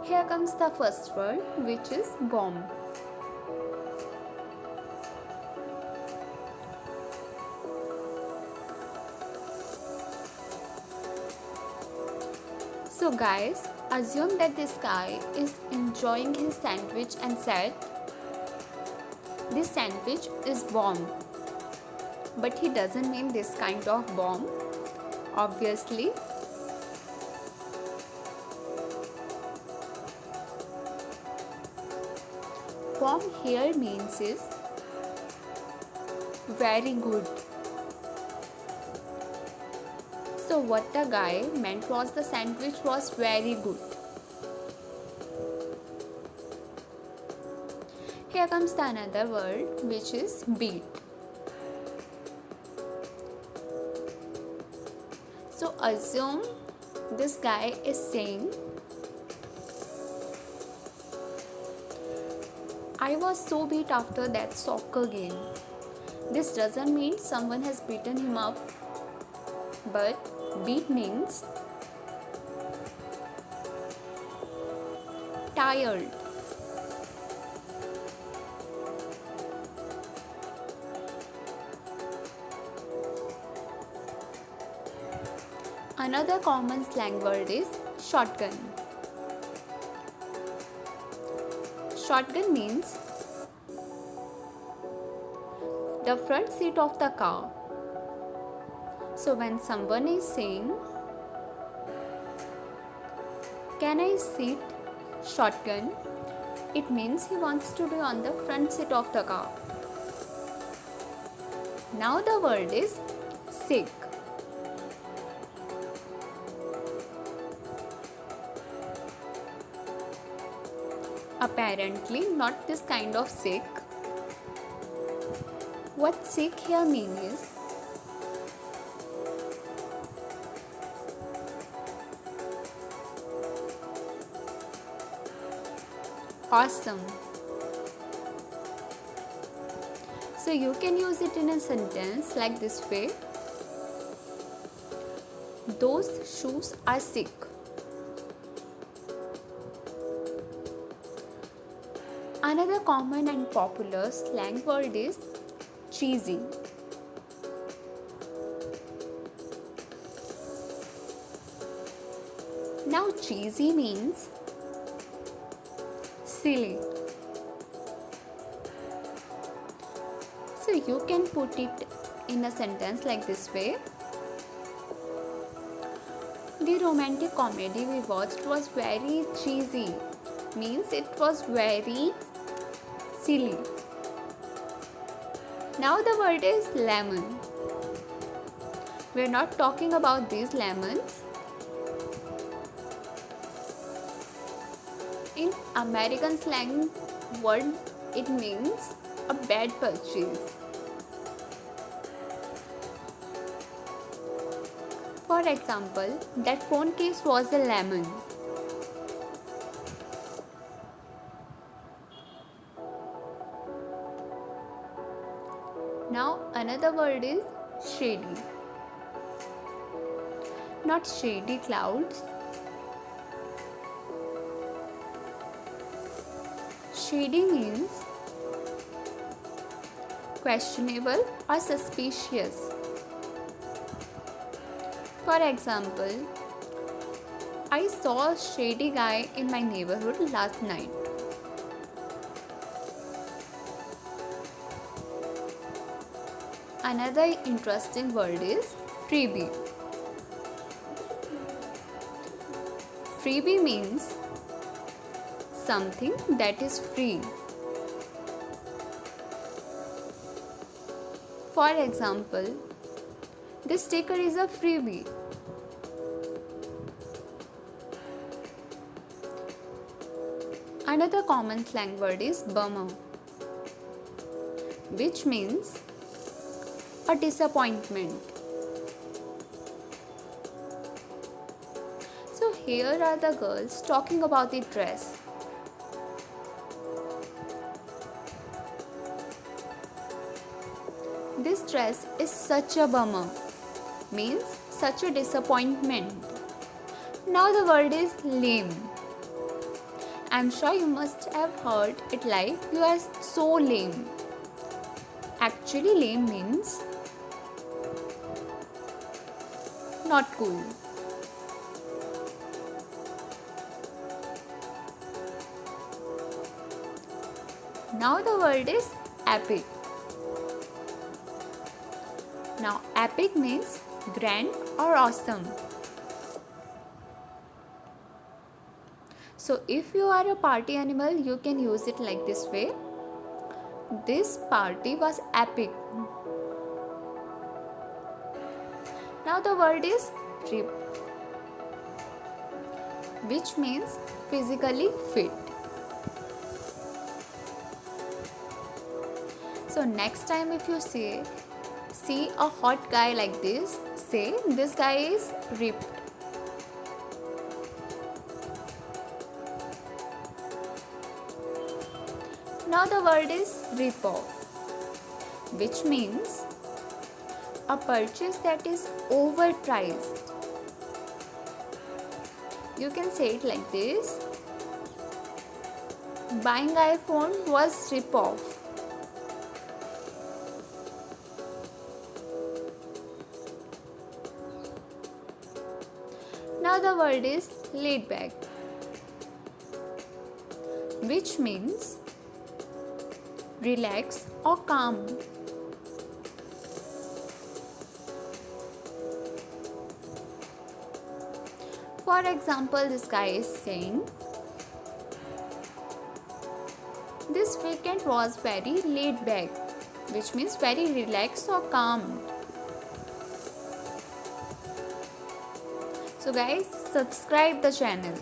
Here comes the first word, which is bomb. So guys, assume that this guy is enjoying his sandwich and said, this sandwich is bomb. But he doesn't mean this kind of bomb, obviously. Bomb here means is very good. So what the guy meant was the sandwich was very good. Here comes the another word, which is beat. So assume this guy is saying, I was so beat after that soccer game. This doesn't mean someone has beaten him up, but beat means tired. Another common slang word is shotgun. Shotgun means the front seat of the car. So when someone is saying, can I sit shotgun? It means he wants to be on the front seat of the car. Now the word is sick. Apparently not this kind of sick. What sick here means is awesome. So you can use it in a sentence like this way. Those shoes are sick. Another common and popular slang word is cheesy. Now cheesy means silly. So you can put it in a sentence like this way. The romantic comedy we watched was very cheesy. Means it was very silly. Now the word is lemon. We are not talking about these lemons. In American slang word, it means a bad purchase. For example, that phone case was a lemon. Now another word is shady. Not shady clouds. Shady means questionable or suspicious. For example, I saw a shady guy in my neighborhood last night. Another interesting word is freebie. Freebie means something that is free. For example, this sticker is a freebie. Another common slang word is bummer, which means a disappointment. So here are the girls talking about the dress. This dress is such a bummer, means such a disappointment. Now the word is lame. I'm sure you must have heard it like you are so lame. Actually, lame means not cool. Now the word is epic. Now epic means grand or awesome. So if you are a party animal, you can use it like this way. This party was epic. Now the word is rip, which means physically fit. So next time if you see a hot guy like this, say this guy is ripped. Now the word is rip off, which means a purchase that is overpriced. You can say it like this. Buying iPhone was rip off. Now the word is laid back, which means relax or calm. For example, this guy is saying, this weekend was very laid back, which means very relaxed or calm. So guys, subscribe the channel.